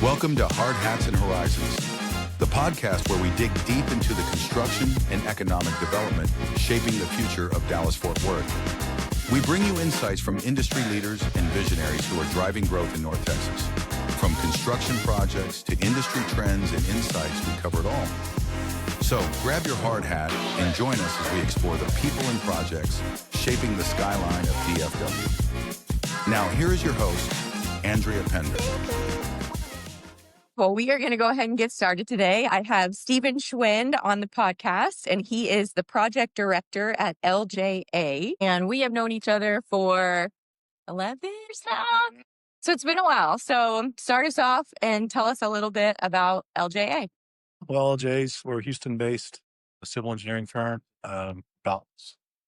Welcome to Hard Hats and Horizons, the podcast where we dig deep into the construction and economic development shaping the future of Dallas-Fort Worth. We bring you insights from industry leaders and visionaries who are driving growth in North Texas. From construction projects to industry trends and insights, we cover it all. So grab your hard hat and join us as we explore the people and projects shaping the skyline of DFW. Now, here is your host, Andrea Pender. Well, we are going to go ahead and get started today. I have Stephen Schwind on the podcast, and he is the project director at LJA. And we have known each other for 11 years now. So it's been a while. So start us off and tell us a little bit about LJA. Well, LJ's, we're a Houston-based civil engineering firm, about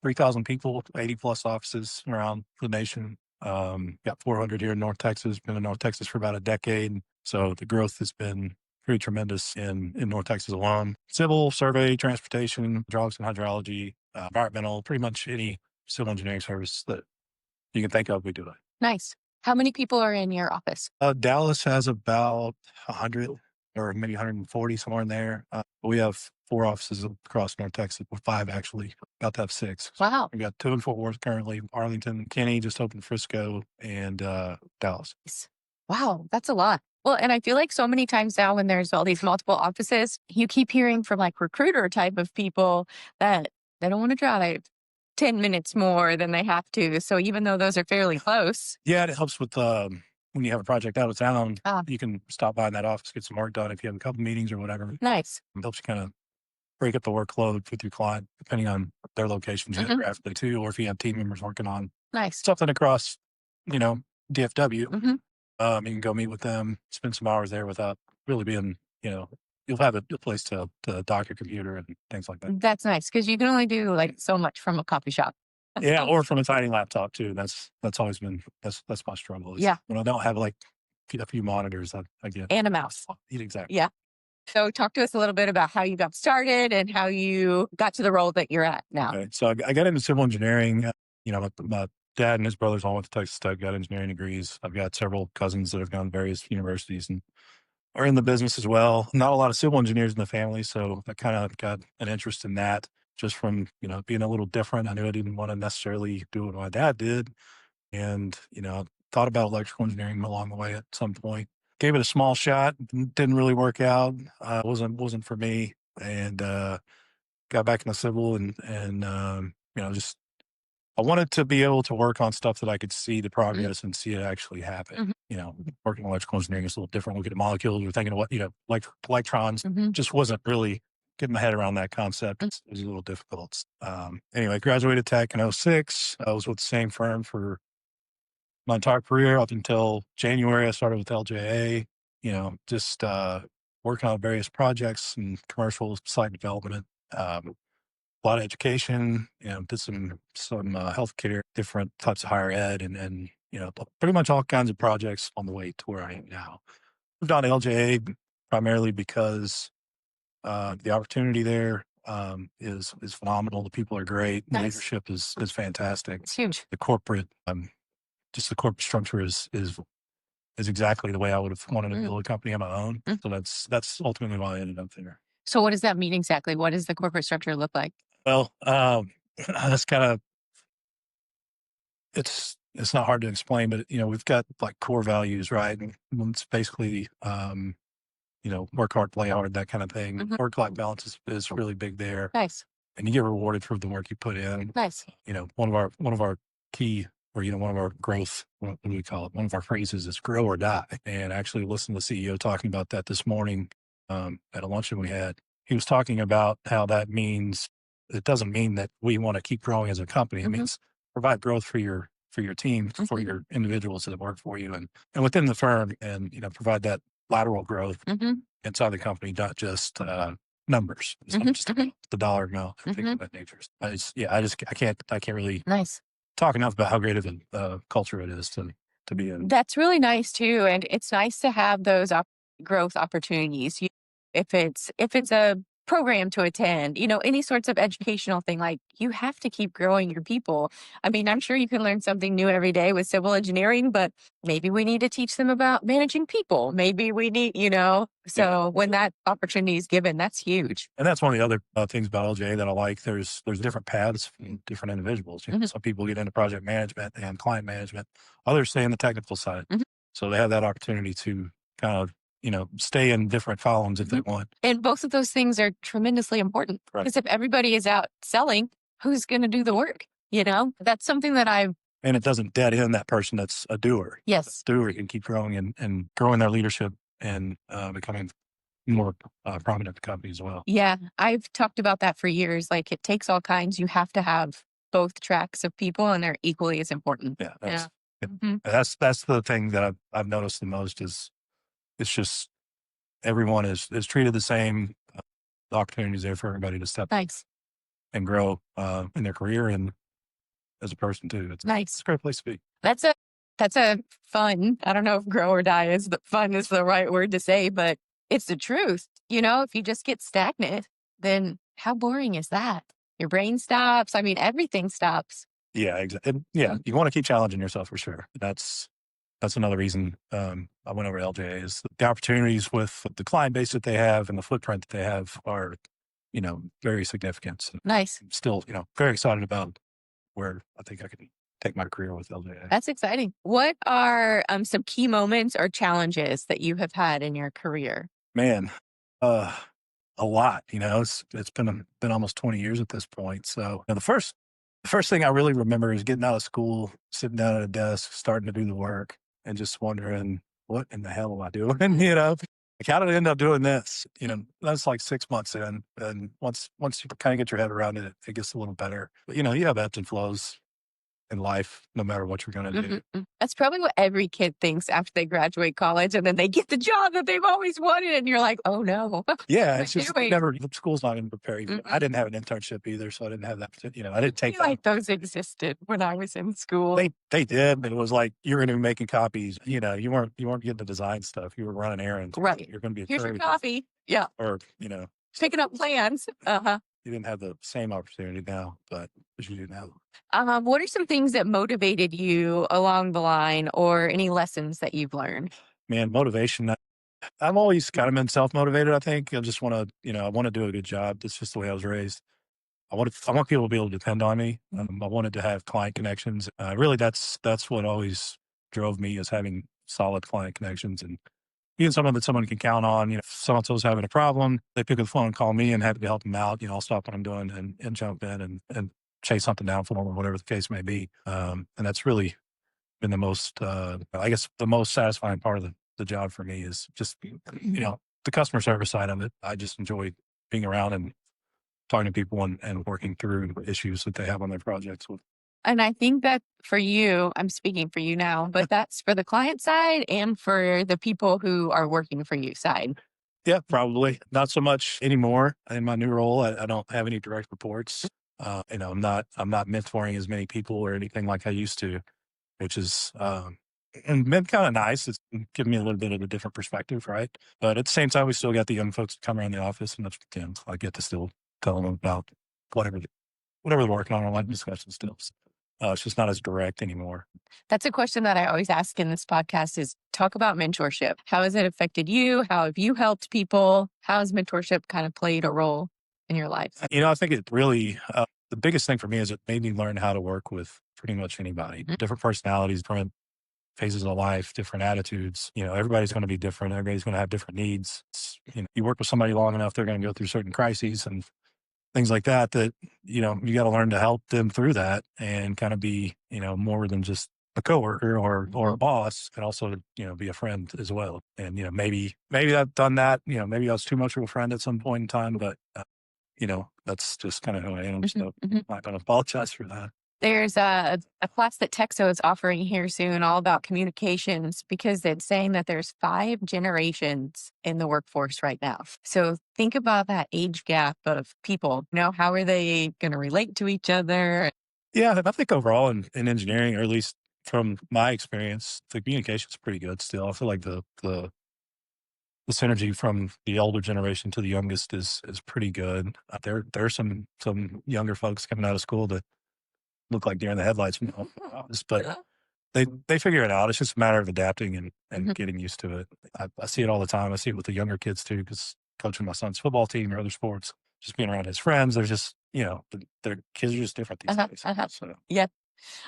3,000 people, 80 plus offices around the nation. Got 400 here in North Texas, been in North Texas for about a decade. So the growth has been pretty tremendous in North Texas alone. Civil, survey, transportation, hydraulics and hydrology, environmental, pretty much any civil engineering service that you can think of, we do it. Nice. How many people are in your office? Dallas has about 100 or maybe 140, somewhere in there. We have 4 offices across North Texas, or 5 actually, about to have 6. Wow. We got 2 in Fort Worth currently, Arlington, Kenny just opened Frisco, and Dallas. Wow, that's a lot. Well, and I feel like so many times now when there's all these multiple offices, you keep hearing from like recruiter type of people that they don't want to drive 10 minutes more than they have to. So even though those are fairly close. Yeah, it helps with when you have a project out of town, Ah. you can stop by in that office, get some work done if you have a couple meetings or whatever. Nice. It helps you kind of break up the workload with your client, depending on their location geographically too, or if you have team members working on Nice. something across, DFW. Mhm. You can go meet with them, spend some hours there without really being, you'll have a place to dock your computer and things like that. That's nice because you can only do like so much from a coffee shop. Yeah, or from a tiny laptop too. That's always been that's my struggle. Is Yeah. when I don't have like a few monitors, I get And a mouse. exactly. Yeah. So talk to us a little bit about how you got started and how you got to the role that you're at now. Okay, so I got into civil engineering. My dad and his brothers all went to Texas Tech, got engineering degrees. I've got several cousins that have gone to various universities and are in the business as well. Not a lot of civil engineers in the family, so I kind of got an interest in that just from, being a little different. I knew I didn't want to necessarily do what my dad did. And, thought about electrical engineering along the way at some point. Gave it a small shot, didn't really work out. Wasn't for me. And got back into civil and just I wanted to be able to work on stuff that I could see the progress and see it actually happen. Working in electrical engineering is a little different. Looking at molecules or thinking of what, like electrons, just wasn't really getting my head around that concept. It was a little difficult. Anyway, graduated tech in 06. I was with the same firm for my entire career up until January. I started with LJA, just working on various projects and commercial site development. A lot of education, did some healthcare, different types of higher ed, and pretty much all kinds of projects on the way to where I am now. Moved on to LJA primarily because the opportunity there is phenomenal. The people are great. The Nice. leadership is fantastic. It's huge. The corporate, the corporate structure is exactly the way I would have wanted to build a company on my own. So that's ultimately why I ended up there. So what does that mean exactly? What does the corporate structure look like? Well, that's kind of, it's not hard to explain, but we've got like core values, right? And it's basically, work hard, play hard, that kind of thing. Work-life balance is really big there. Nice. And you get rewarded for the work you put in. Nice. One of our key, or one of our growth, what do we call it? One of our phrases is grow or die. And I actually listened to the CEO talking about that this morning at a luncheon we had. He was talking about how that means, it doesn't mean that we want to keep growing as a company. It means provide growth for your team, for your individuals that work for you and within the firm, and provide that lateral growth inside the company, not just numbers. It's not just the dollar amount and things of that nature. I can't really talk enough about how great of a culture it is to be in. That's really nice too, and it's nice to have those growth opportunities. If it's a program to attend, any sorts of educational thing. Like, you have to keep growing your people. I mean, I'm sure you can learn something new every day with civil engineering, but maybe we need to teach them about managing people. Maybe we need, so when that opportunity is given, that's huge. And that's one of the other things about LJ that I like. There's different paths for different individuals. Some people get into project management and client management. Others stay in the technical side. So they have that opportunity to kind of, stay in different columns if they want. And both of those things are tremendously important. Right. Because if everybody is out selling, who's going to do the work? That's something that and it doesn't dead end that person that's a doer. Yes. A doer can keep growing and growing their leadership and becoming more prominent in the company as well. Yeah, I've talked about that for years. Like, it takes all kinds. You have to have both tracks of people, and they're equally as important. Yeah, that's the thing that I've noticed the most is it's just everyone is treated the same. The opportunities there for everybody to step Nice. and grow in their career and as a person too. It's nice. It's a great place to be. That's a fun. I don't know if grow or die is the fun is the right word to say, but it's the truth. If you just get stagnant, then how boring is that? Your brain stops. I mean, everything stops. Yeah, exactly. Yeah, you want to keep challenging yourself for sure. That's another reason I went over to LJA is the opportunities with the client base that they have and the footprint that they have are, very significant. So nice. I'm still, very excited about where I think I can take my career with LJA. That's exciting. What are some key moments or challenges that you have had in your career? Man, a lot. It's been almost 20 years at this point. So the first thing I really remember is getting out of school, sitting down at a desk, starting to do the work, and just wondering, what in the hell am I doing? Like, how did I end up doing this? That's like 6 months in, and once you kind of get your head around it, it gets a little better. But you have ebbs and flows in life, no matter what you're going to do. That's probably what every kid thinks after they graduate college, and then they get the job that they've always wanted, and you're like, oh no. Yeah, it's just school's not going to prepare you. I didn't have an internship either, so I didn't have that. I didn't take that. Like, those existed when I was in school. They did, but it was like you're going to be making copies. You weren't getting the design stuff. You were running errands. Right. You're going to be here's your coffee. Yeah. Or picking up plans. You didn't have the same opportunity now, but you do now. What are some things that motivated you along the line, or any lessons that you've learned? Man, motivation. I've always kind of been self-motivated. I think I just want to, I want to do a good job. That's just the way I was raised. I want people to be able to depend on me. I wanted to have client connections. Really, that's what always drove me, is having solid client connections and being someone that someone can count on. If so-and-so's having a problem, they pick up the phone and call me and happy to help them out. I'll stop what I'm doing and jump in and chase something down for them, or whatever the case may be. And that's really been the most, I guess, the most satisfying part of the job for me is just, the customer service side of it. I just enjoy being around and talking to people and working through issues that they have on their projects. And I think that for you, I'm speaking for you now, but that's for the client side and for the people who are working for you side. Yeah, probably not so much anymore in my new role. I don't have any direct reports. I'm not mentoring as many people or anything like I used to, which is and been kind of nice. It's given me a little bit of a different perspective, right? But at the same time, we still got the young folks that come around the office, and that's, I get to still tell them about whatever they're working on live discussion still. It's just not as direct anymore. That's a question that I always ask in this podcast is talk about mentorship. How has it affected you? How have you helped people? How has mentorship kind of played a role in your life? I think it really, the biggest thing for me is it made me learn how to work with pretty much anybody, different personalities, different phases of life, different attitudes. Everybody's going to be different. Everybody's going to have different needs. You work with somebody long enough, they're going to go through certain crises and things like that, you got to learn to help them through that and kind of be, more than just a coworker or a boss, and also, be a friend as well. And, maybe I've done that, maybe I was too much of a friend at some point in time, but, that's just kind of who I am. So I'm not going to apologize for that. There's a class that Texo is offering here soon all about communications, because it's saying that there's 5 generations in the workforce right now. So think about that age gap of people. How are they going to relate to each other? Yeah, I think overall in engineering, or at least from my experience, the communication is pretty good still. I feel like the the synergy from the older generation to the youngest is pretty good. There's some younger folks coming out of school that look like deer in the headlights from the office, but they figure it out. It's just a matter of adapting and getting used to it. I see it all the time. I see it with the younger kids too, because coaching my son's football team or other sports, just being around his friends, they're just, their kids are just different these days. So. Yeah.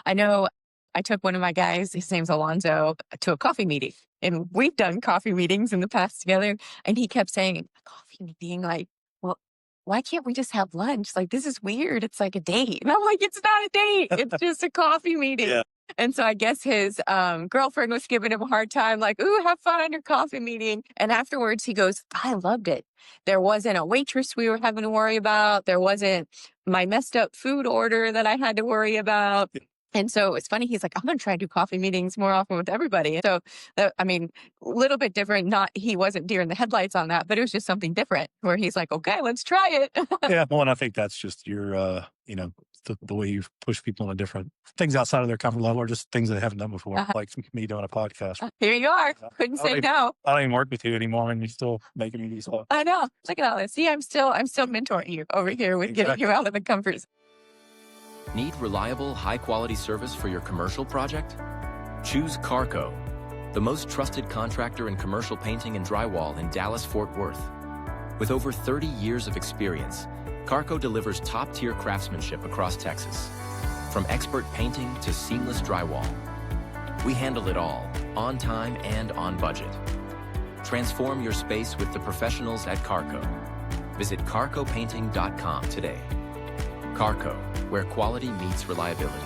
I know I took one of my guys, his name's Alonzo, to a coffee meeting. And we've done coffee meetings in the past together. And he kept saying, a coffee meeting, like, well, why can't we just have lunch? Like, this is weird. It's like a date. And I'm like, it's not a date. It's just a coffee meeting. Yeah. And so I guess his girlfriend was giving him a hard time, like, ooh, have fun on your coffee meeting. And afterwards he goes, I loved it. There wasn't a waitress we were having to worry about. There wasn't my messed up food order that I had to worry about. And so it's funny. He's like, I'm going to try to do coffee meetings more often with everybody. So, I mean, a little bit different. He wasn't deer in the headlights on that, but it was just something different where he's like, okay, let's try it. Yeah. Well, and I think that's just your, the way you push people into different things outside of their comfort level or just things they haven't done before, like me doing a podcast. Here you are. Couldn't say no. I don't even work with you anymore and you're still making me these. I know. Look at all this. See, I'm still mentoring you over here with getting you out of the comfort zone. Need reliable, high-quality service for your commercial project? Choose Carrco, the most trusted contractor in commercial painting and drywall in Dallas-Fort Worth. With over 30 years of experience, Carrco delivers top-tier craftsmanship across Texas. From expert painting to seamless drywall, we handle it all, on time and on budget. Transform your space with the professionals at Carrco. Visit carrcopainting.com today. Carrco, where quality meets reliability.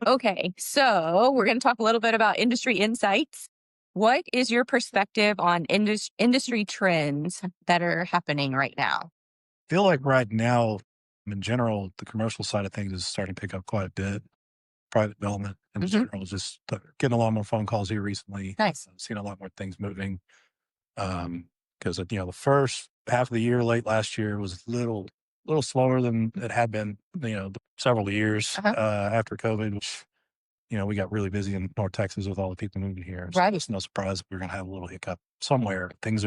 Okay, so we're going to talk a little bit about industry insights. What is your perspective on industry trends that are happening right now? I feel like right now, in general, the commercial side of things is starting to pick up quite a bit. Private development in general is just getting a lot more phone calls here recently. Nice. Seeing a lot more things moving. Because, the first half of the year, late last year, was a little slower than it had been, several years after COVID, which, we got really busy in North Texas with all the people moving here. So it's no surprise we're going to have a little hiccup somewhere. Things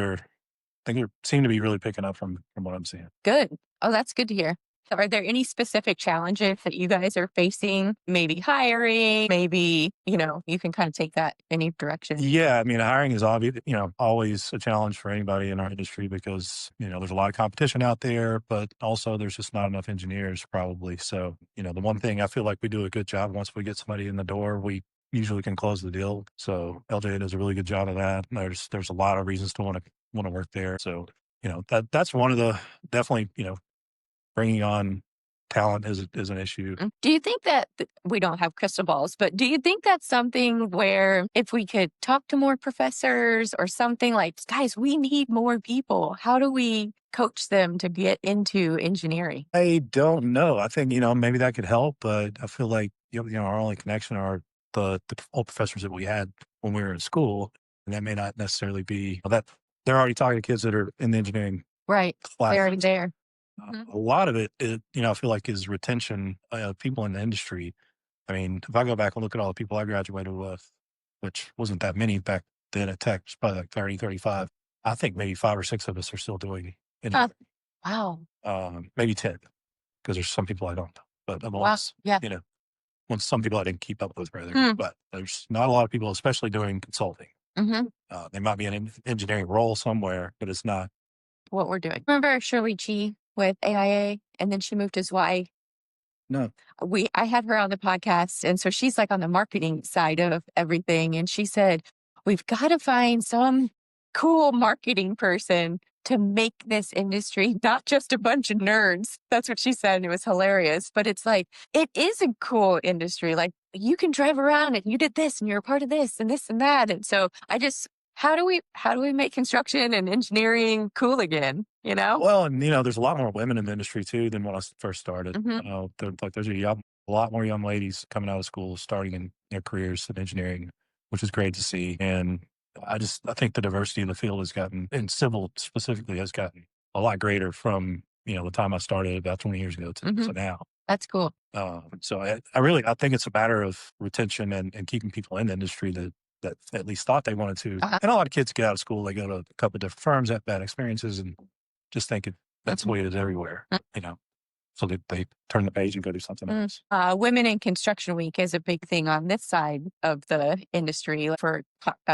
seem to be really picking up from what I'm seeing. Good. Oh, that's good to hear. So are there any specific challenges that you guys are facing? Maybe hiring, maybe, you can kind of take that any direction. Yeah. I mean, hiring is obvious, always a challenge for anybody in our industry because, there's a lot of competition out there, but also there's just not enough engineers probably. So, the one thing I feel like we do a good job once we get somebody in the door, we usually can close the deal. So LJ does a really good job of that. There's a lot of reasons to want to work there. So, that's one of the definitely, bringing on talent is an issue. Do you think that we don't have crystal balls, but do you think that's something where if we could talk to more professors or something like, guys, we need more people. How do we coach them to get into engineering? I don't know. I think, maybe that could help, but I feel like, our only connection are the old professors that we had when we were in school. And that may not necessarily be that they're already talking to kids that are in the engineering. Right. Classes. They're already there. A lot of it, I feel like is retention of people in the industry. I mean, if I go back and look at all the people I graduated with, which wasn't that many back then at Tech, it's probably like 30, 35. I think maybe 5 or 6 of us are still doing it. Wow. Maybe 10, because there's some people I don't know. But amongst, some people I didn't keep up with rather. But there's not a lot of people, especially doing consulting. They might be in an engineering role somewhere, but it's not what we're doing. Remember Shirley Chi with AIA, and then she moved to Hawaii? No. I had her on the podcast, and so she's like on the marketing side of everything, and she said, we've got to find some cool marketing person to make this industry not just a bunch of nerds. That's what she said, and it was hilarious. But it's like, it is a cool industry. Like, you can drive around and you did this and you're a part of this and that. And so how do we make construction and engineering cool again? Well, and there's a lot more women in the industry too than when I first started. There's a lot more young ladies coming out of school, starting in their careers in engineering, which is great to see. And I think the diversity in the field has gotten, and civil specifically, has gotten a lot greater from the time I started about 20 years ago to now. That's cool. So I think it's a matter of retention and keeping people in the industry that that at least thought they wanted to. Uh-huh. And a lot of kids get out of school, they go to a couple of different firms, have bad experiences, and just think that's the way it is everywhere, you know. So they turn the page and go do something else. Women in Construction Week is a big thing on this side of the industry for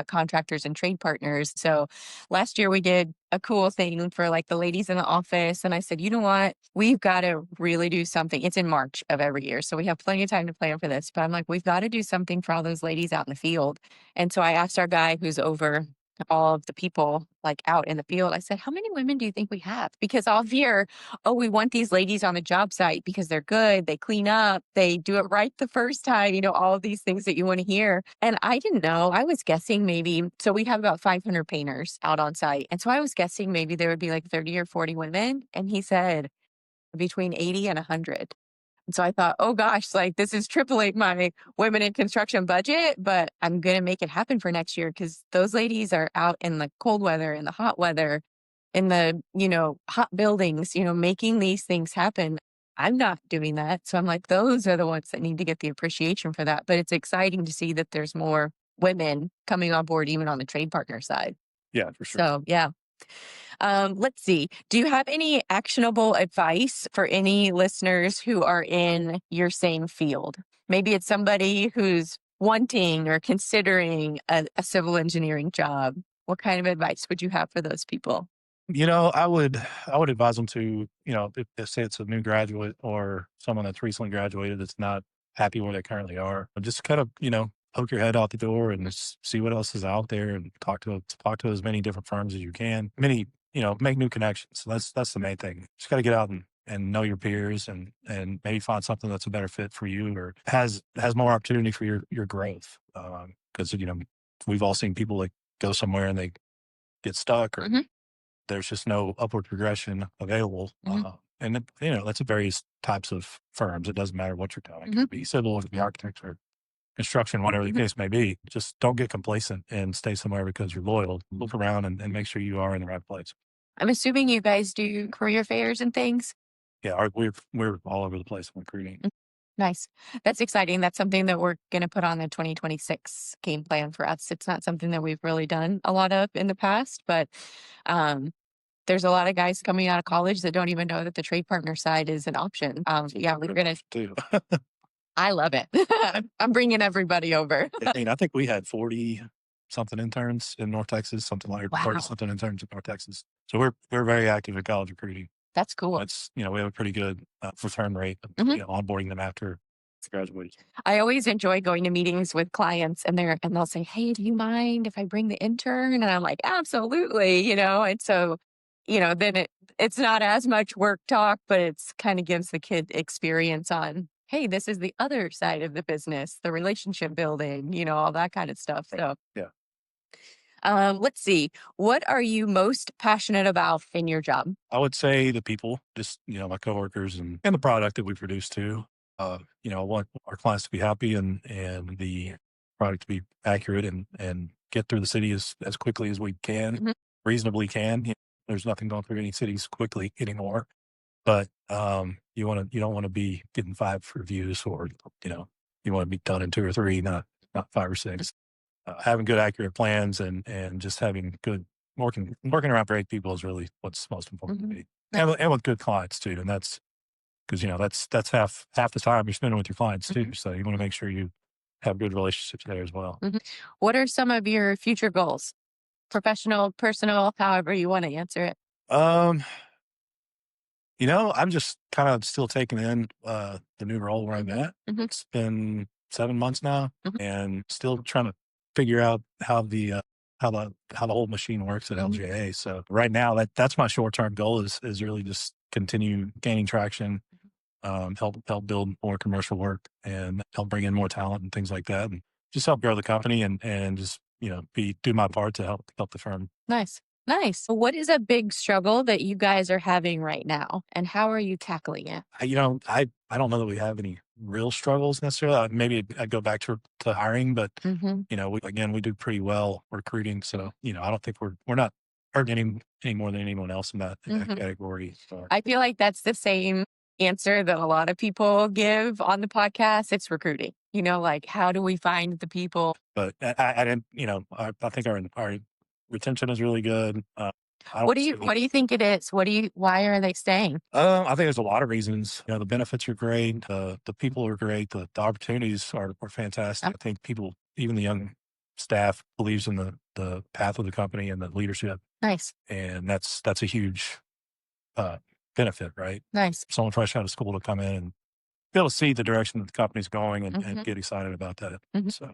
contractors and trade partners. So last year we did a cool thing for like the ladies in the office. And I said, you know what? We've got to really do something. It's in March of every year. So we have plenty of time to plan for this. But I'm like, we've got to do something for all those ladies out in the field. And so I asked our guy who's over all of the people like out in the field, I said, how many women do you think we have? Because I'll hear, oh, we want these ladies on the job site because they're good, they clean up, they do it right the first time, you know, all of these things that you want to hear. And I didn't know. I was guessing maybe, so we have about 500 painters out on site. And so I was guessing maybe there would be like 30 or 40 women. And he said between 80 and 100. And so I thought, oh gosh, like this is tripling my women in construction budget, but I'm going to make it happen for next year because those ladies are out in the cold weather, in the hot weather, in the, you know, hot buildings, you know, making these things happen. I'm not doing that. So I'm like, those are the ones that need to get the appreciation for that. But it's exciting to see that there's more women coming on board, even on the trade partner side. Yeah, for sure. So, yeah. Let's see. Do you have any actionable advice for any listeners who are in your same field? Maybe it's somebody who's wanting or considering a civil engineering job. What kind of advice would you have for those people? You know, I would advise them to, you know, if say it's a new graduate or someone that's recently graduated that's not happy where they currently are, just kind of, you know, poke your head out the door and just see what else is out there and talk to as many different firms as you can. You know, make new connections. So that's the main thing. Just got to get out and know your peers and maybe find something that's a better fit for you or has more opportunity for your growth. Because, you know, we've all seen people like go somewhere and they get stuck or there's just no upward progression available. And, you know, that's various types of firms. It doesn't matter what you're doing. It could be civil, it could be architecture, construction, whatever the case may be. Just don't get complacent and stay somewhere because you're loyal. Look around and make sure you are in the right place. I'm assuming you guys do career fairs and things. Yeah, we're all over the place in recruiting. Nice. That's exciting. That's something that we're going to put on the 2026 game plan for us. It's not something that we've really done a lot of in the past, but there's a lot of guys coming out of college that don't even know that the trade partner side is an option. Yeah, we're going to. I love it. I'm bringing everybody over. I mean, I think we had 40 something interns in North Texas, something like 40 something interns in North Texas. So we're very active in college recruiting. That's cool. It's, you know, we have a pretty good return rate of you know, onboarding them after graduation. I always enjoy going to meetings with clients and they'll say, hey, do you mind if I bring the intern? And I'm like, absolutely, you know, and so, you know, then it's not as much work talk, but it's kind of gives the kid experience on, hey, this is the other side of the business, the relationship building, you know, all that kind of stuff. So, yeah. Let's see. What are you most passionate about in your job? I would say the people, just, you know, my coworkers and the product that we produce too. You know, I want our clients to be happy and the product to be accurate and get through the city as quickly as we can, reasonably can. You know, there's nothing going through any cities quickly anymore. But you don't want to be getting 5 reviews or, you know, you want to be done in 2 or 3, not 5 or 6. Having good, accurate plans and just having good working around great people is really what's most important to me. And with good clients too. And that's because, you know, that's half the time you're spending with your clients too. So you want to make sure you have good relationships there as well. What are some of your future goals? Professional, personal, however you want to answer it. You know, I'm just kind of still taking in the new role where I'm at. It's been 7 months now and still trying to figure out how the whole machine works at LJA. So right now that's my short-term goal is really just continue gaining traction, help build more commercial work and help bring in more talent and things like that. And just help grow the company and just, you know, do my part to help the firm. Nice. So what is a big struggle that you guys are having right now and how are you tackling it? You know, I don't know that we have any real struggles necessarily. Maybe I'd go back to hiring, but you know, we do pretty well recruiting. So, you know, I don't think we're not hurting any more than anyone else in that category. So. I feel like that's the same answer that a lot of people give on the podcast. It's recruiting. Like, how do we find the people? But I didn't, I think our retention is really good. What do you think it is? Why are they staying? I think there's a lot of reasons. The benefits are great. The people are great. The opportunities are fantastic. I think people, even the young staff, believes in the path of the company and the leadership. Nice. And that's a huge benefit, right? Nice. Someone fresh out of school to come in and be able to see the direction that the company's going and get excited about that. So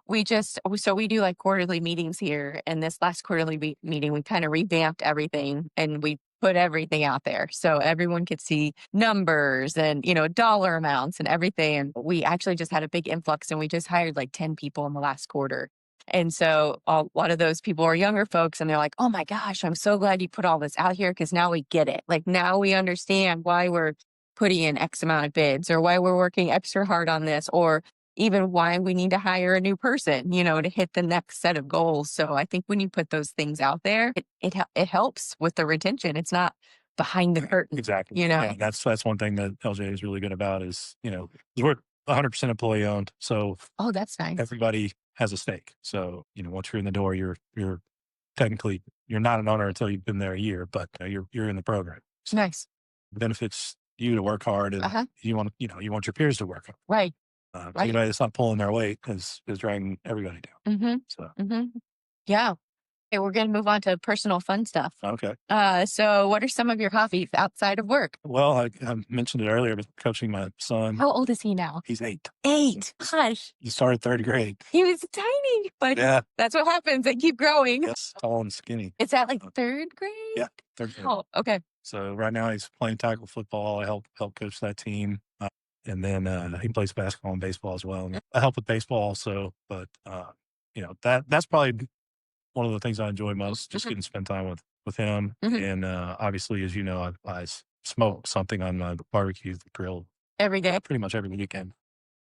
we do like quarterly meetings here, and this last quarterly meeting, we kind of revamped everything and we put everything out there so everyone could see numbers and, dollar amounts and everything. And we actually just had a big influx, and we just hired like 10 people in the last quarter. And so a lot of those people are younger folks, and they're like, oh my gosh, I'm so glad you put all this out here, because now we get it. Like, now we understand why we're putting in X amount of bids, or why we're working extra hard on this, or even why we need to hire a new person, to hit the next set of goals. So I think when you put those things out there, it helps with the retention. It's not behind the curtain. Exactly. Yeah, that's one thing that LJ is really good about is, we're 100% employee owned. So that's nice. Everybody has a stake. So, once you're in the door, you're technically, you're not an owner until you've been there a year, but you're in the program. So nice. It benefits you to work hard, and you want your peers to work hard. Right. Anybody that's not pulling their weight is dragging everybody down. So yeah. Okay, we're going to move on to personal fun stuff. Okay. So what are some of your hobbies outside of work? Well, I mentioned it earlier, but coaching my son. How old is he now? He's 8. 8. Gosh. He started 3rd grade. He was tiny, but that's what happens. They keep growing. Yes, tall and skinny. Is that like 3rd grade? Yeah, 3rd grade. Oh, okay. So right now he's playing tackle football. I help coach that team. And then he plays basketball and baseball as well. And I help with baseball also, but that's probably one of the things I enjoy most, just getting to spend time with him. And obviously, as you know, I smoke something on my barbecue grill every day, pretty much every weekend,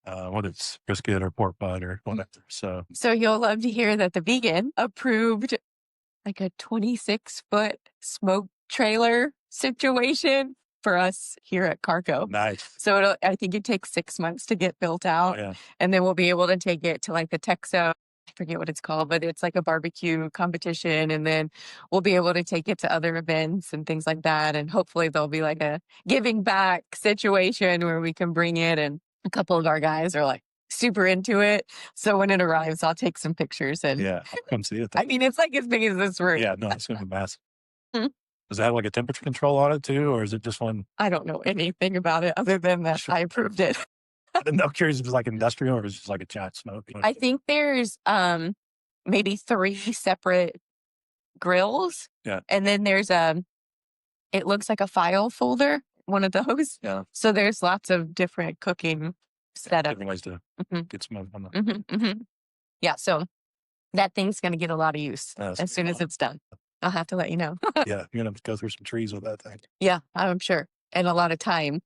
whether it's brisket or pork butt or whatever. So you'll love to hear that the vegan approved like a 26-foot smoke trailer situation for us here at Carrco. Nice. So I think it takes 6 months to get built out. Yeah. And then we'll be able to take it to like the Texo, I forget what it's called, but it's like a barbecue competition. And then we'll be able to take it to other events and things like that. And hopefully there'll be like a giving back situation where we can bring it. And a couple of our guys are like super into it. So when it arrives, I'll take some pictures. And yeah, I'll come see it. I mean, it's like as big as this room. Yeah, no, it's going to be massive. Does that have like a temperature control on it too? Or is it just one? I don't know anything about it other than that I approved it. I'm curious if it's like industrial or if it's just like a giant smoke. I think there's maybe 3 separate grills. Yeah. And then there's it looks like a file folder, one of those. Yeah. So there's lots of different cooking setups. Different ways to get smoke on that. Yeah. So that thing's going to get a lot of use as soon as it's done. I'll have to let you know. Yeah. You're going to go through some trees with that thing. Yeah, I'm sure. And a lot of time.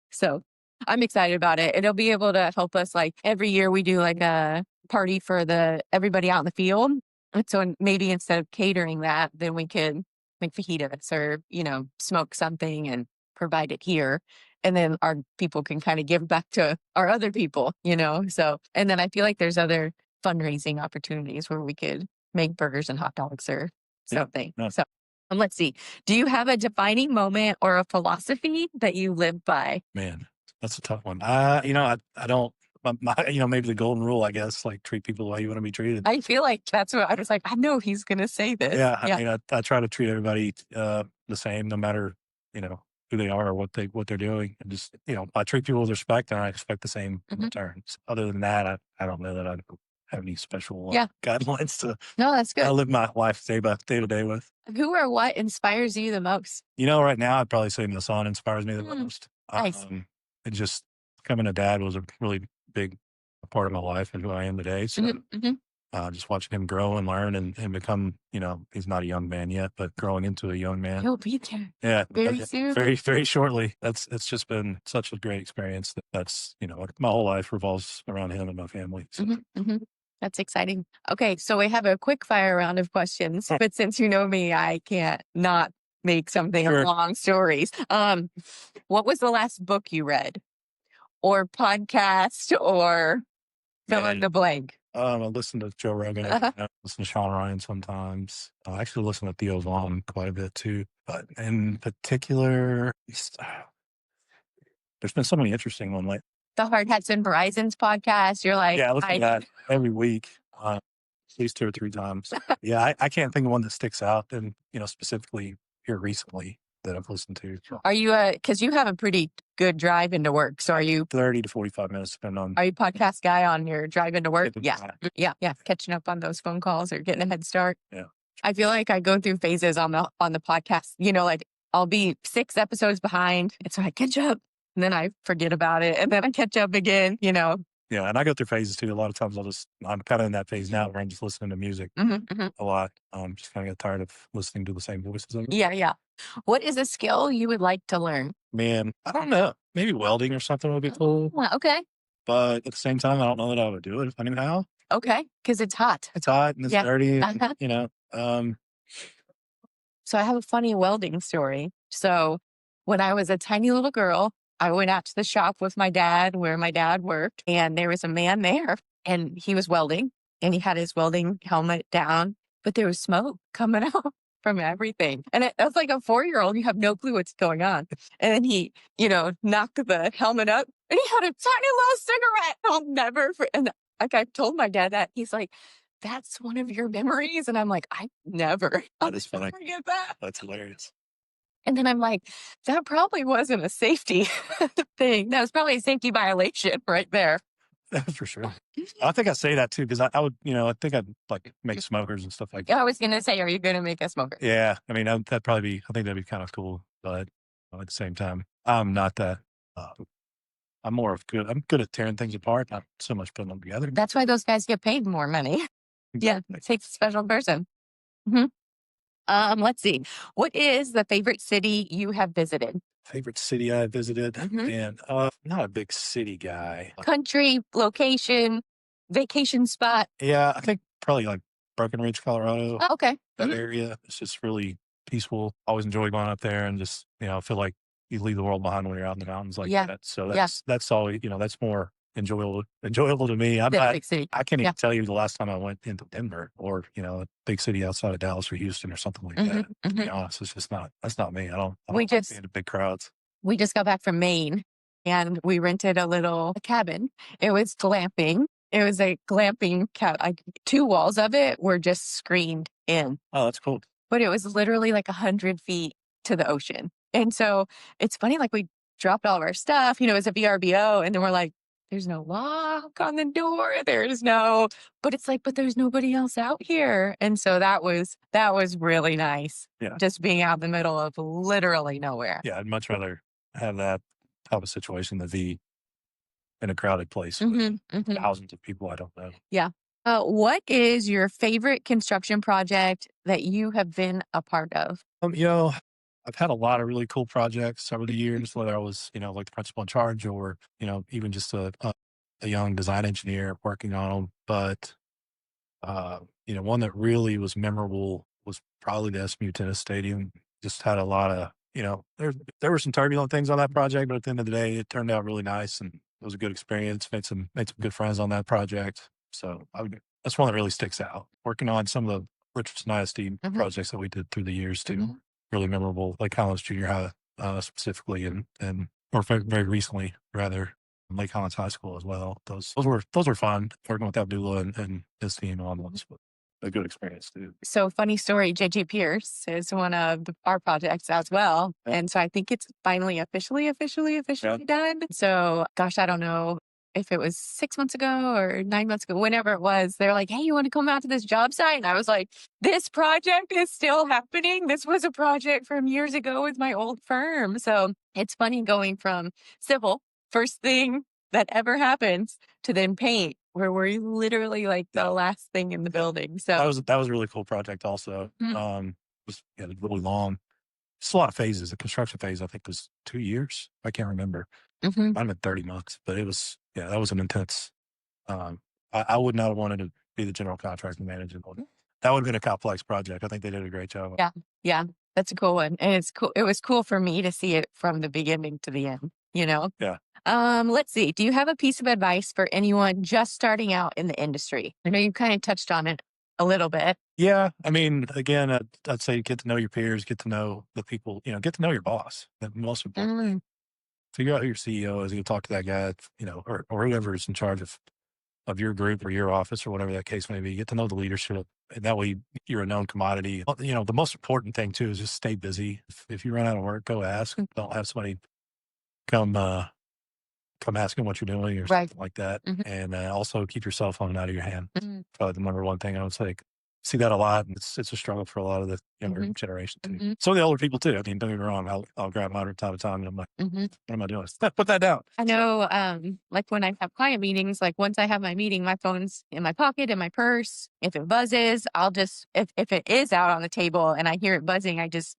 So I'm excited about it. It'll be able to help us. Like every year we do like a party for everybody out in the field. And so maybe instead of catering that, then we could make fajitas or, smoke something and provide it here. And then our people can kind of give back to our other people, So, and then I feel like there's other fundraising opportunities where we could make burgers and hot dogs or something. Yeah. So let's see. Do you have a defining moment or a philosophy that you live by? Man, that's a tough one. I don't, maybe the golden rule, I guess, like treat people the way you want to be treated. I feel like that's what I was like, I know he's going to say this. Yeah. I mean, I try to treat everybody the same, no matter, who they are or what they're doing. And just, I treat people with respect and I expect the same in return. So other than that, I don't know that I have any special guidelines to no, that's good. I live my life day to day with. Who or what inspires you the most? Right now I'd probably say my son inspires me the most. Nice. It just becoming a dad was a really big part of my life and who I am today. So just watching him grow and learn and become, he's not a young man yet, but growing into a young man. He'll be there. Yeah. Very soon. Very, very shortly. It's just been such a great experience that's, my whole life revolves around him and my family. So. That's exciting. Okay, so we have a quick fire round of questions, but since you know me, I can't not make something Sure. long stories. What was the last book you read, or podcast, or fill in Man. the blank? I listen to Joe Rogan. I listen to Sean Ryan sometimes. I actually listen to Theo Vaughn quite a bit too. But in particular, there's been so many interesting ones. Like, The Hard Hats and Horizons podcast. You're like, yeah, I listen to that every week, at least 2 or 3 times. Yeah, I can't think of one that sticks out, and specifically here recently that I've listened to. Are you because you have a pretty good drive into work? So are you 30 to 45 minutes, depending on. Are you podcast guy on your drive into work? Typically, Yeah. Catching up on those phone calls or getting a head start. Yeah. I feel like I go through phases on the podcast. Like I'll be 6 episodes behind, and so I catch up, and then I forget about it, and then I catch up again. Yeah, and I go through phases too. A lot of times I'm kind of in that phase now where I'm just listening to music a lot. Just kind of get tired of listening to the same voices. Yeah. What is a skill you would like to learn? Man, I don't know. Maybe welding or something would be cool. Well, okay. But at the same time, I don't know that I would do it if I knew how. Okay, because it's hot. It's hot and it's dirty. And, So I have a funny welding story. So when I was a tiny little girl, I went out to the shop with my dad where my dad worked, and there was a man there, and he was welding, and he had his welding helmet down, but there was smoke coming out from everything. And I was like a 4-year-old, you have no clue what's going on. And then he, knocked the helmet up, and he had a tiny little cigarette. I'll never, and like I told my dad that, he's like, that's one of your memories? And I'm like, I'll never forget that. That's hilarious. And then I'm like, that probably wasn't a safety thing. That was probably a safety violation right there. For sure. I think I say that too, because I would, I think I'd like make smokers and stuff like that. I was going to say, are you going to make a smoker? Yeah. I mean, that'd probably be, I think that'd be kind of cool. But at the same time, I'm not that. I'm more of good. I'm good at tearing things apart, not so much putting them together. That's why those guys get paid more money. Yeah. It takes a special person. Let's see. What is the favorite city you have visited? Favorite city I visited? And not a big city guy. Country, location, vacation spot. Yeah, I think probably like Breckenridge, Colorado. Oh, okay. That area. It's just really peaceful. Always enjoy going up there and just, feel like you leave the world behind when you're out in the mountains like that. So that's always, that's more enjoyable to me. Big city. I can't even tell you the last time I went into Denver or, a big city outside of Dallas or Houston or something like that. To be honest, it's just that's not me. I don't like being in big crowds. We just got back from Maine, and we rented a cabin. It was glamping. It was a glamping cabin. Like 2 walls of it were just screened in. Oh, that's cool. But it was literally like 100 feet to the ocean. And so it's funny, like we dropped all of our stuff, it was a VRBO, and then we're like, there's no lock on the door. But it's like, but there's nobody else out here. And so that was really nice. Yeah. Just being out in the middle of literally nowhere. Yeah. I'd much rather have that type of situation than be in a crowded place with thousands of people I don't know. Yeah. What is your favorite construction project that you have been a part of? I've had a lot of really cool projects over the years, whether I was, like the principal in charge or, even just a young design engineer working on them. But, one that really was memorable was probably the SMU Tennis Stadium. Just had a lot of, there were some turbulent things on that project, but at the end of the day, it turned out really nice and it was a good experience. Made some good friends on that project. So that's one that really sticks out. Working on some of the Richardson ISD projects that we did through the years too. Really memorable, like Collins Junior High specifically, and or very recently, rather, Lake Collins High School as well. Those were fun. Working with Abdullah and his team on those, but a good experience too. So funny story, JJ Pierce is one of our projects as well. Yeah. And so I think it's finally officially done. So gosh, I don't know if it was 6 months ago or 9 months ago, whenever it was, they're like, hey, you want to come out to this job site? And I was like, this project is still happening. This was a project from years ago with my old firm. So it's funny going from civil, first thing that ever happens, to then paint, where we're literally like the last thing in the building. So that was a really cool project also. It was really long. It's a lot of phases. The construction phase, I think, was 2 years. I can't remember. Might have been 30 months, but it was, that was an intense. I would not have wanted to be the general contractor manager. that would have been a complex project. I think they did a great job. Yeah. Yeah. That's a cool one. And it's cool. It was cool for me to see it from the beginning to the end, Yeah. Let's see. Do you have a piece of advice for anyone just starting out in the industry? I know you kind of touched on it a little bit. Yeah. I mean, again, I'd say get to know your peers, get to know the people, get to know your boss. And most importantly, figure out who your CEO is. You talk to that guy, or whoever is in charge of your group or your office or whatever that case may be. Get to know the leadership. And that way you're a known commodity. The most important thing too is just stay busy. If you run out of work, go ask. Don't have somebody come asking what you're doing or Right. something like that. Mhm. And also keep your cell phone out of your hand. Mhm. Probably the number one thing I would say. See that a lot. And it's a struggle for a lot of the younger generation too. Mhm. So the older people too. I mean, don't get me wrong. I'll grab mine from time to time and I'm like, what am I doing? Put that down. I know, like when I have client meetings, like once I have my meeting, my phone's in my pocket, in my purse. If it buzzes, I'll just, if it is out on the table and I hear it buzzing, I just,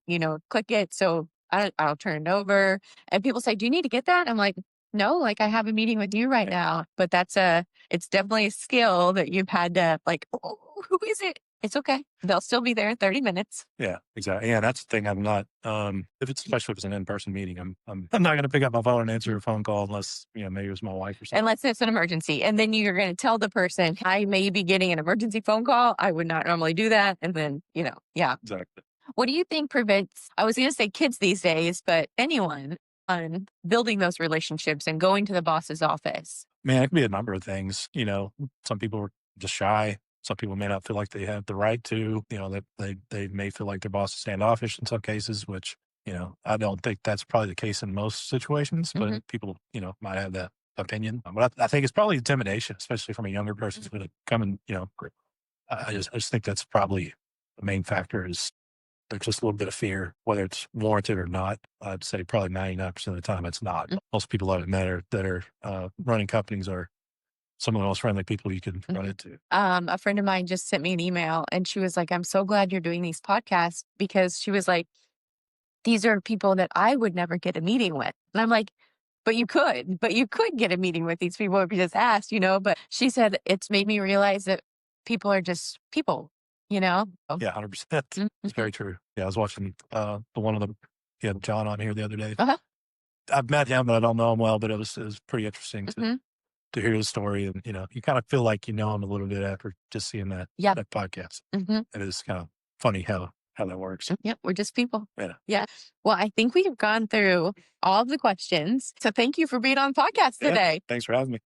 click it. So I'll turn it over. And people say, do you need to get that? I'm like, no, like I have a meeting with you right now. But it's definitely a skill that you've had to oh, who is it? It's okay. They'll still be there in 30 minutes. Yeah, exactly. Yeah, that's the thing. I'm not, especially if it's an in-person meeting, I'm not going to pick up my phone and answer a phone call unless, maybe it was my wife or something. Unless it's an emergency. And then you're going to tell the person, I may be getting an emergency phone call. I would not normally do that. And then, yeah. Exactly. What do you think prevents, I was going to say kids these days, but anyone on building those relationships and going to the boss's office? Man, it could be a number of things. Some people are just shy. Some people may not feel like they have the right to, that they may feel like their boss is standoffish in some cases, which, I don't think that's probably the case in most situations, but people, might have that opinion. But I think it's probably intimidation, especially from a younger person who's coming, I just think that's probably the main factor is there's just a little bit of fear, whether it's warranted or not. I'd say probably 99% of the time it's not. Most people I've met that are running companies are some of the most friendly people you can run into. A friend of mine just sent me an email and she was like, I'm so glad you're doing these podcasts because she was like, these are people that I would never get a meeting with. And I'm like, but you could get a meeting with these people if you just asked, but she said, it's made me realize that people are just people, Yeah, 100%. It's very true. Yeah, I was watching the one of them. He had John on here the other day. I've met him, but I don't know him well, but it was pretty interesting to hear his story. And, you kind of feel like you know him a little bit after just seeing that podcast. It is kind of funny how that works. Yep, we're just people. Yeah. Yeah. Well, I think we have gone through all of the questions. So thank you for being on the podcast today. Thanks for having me.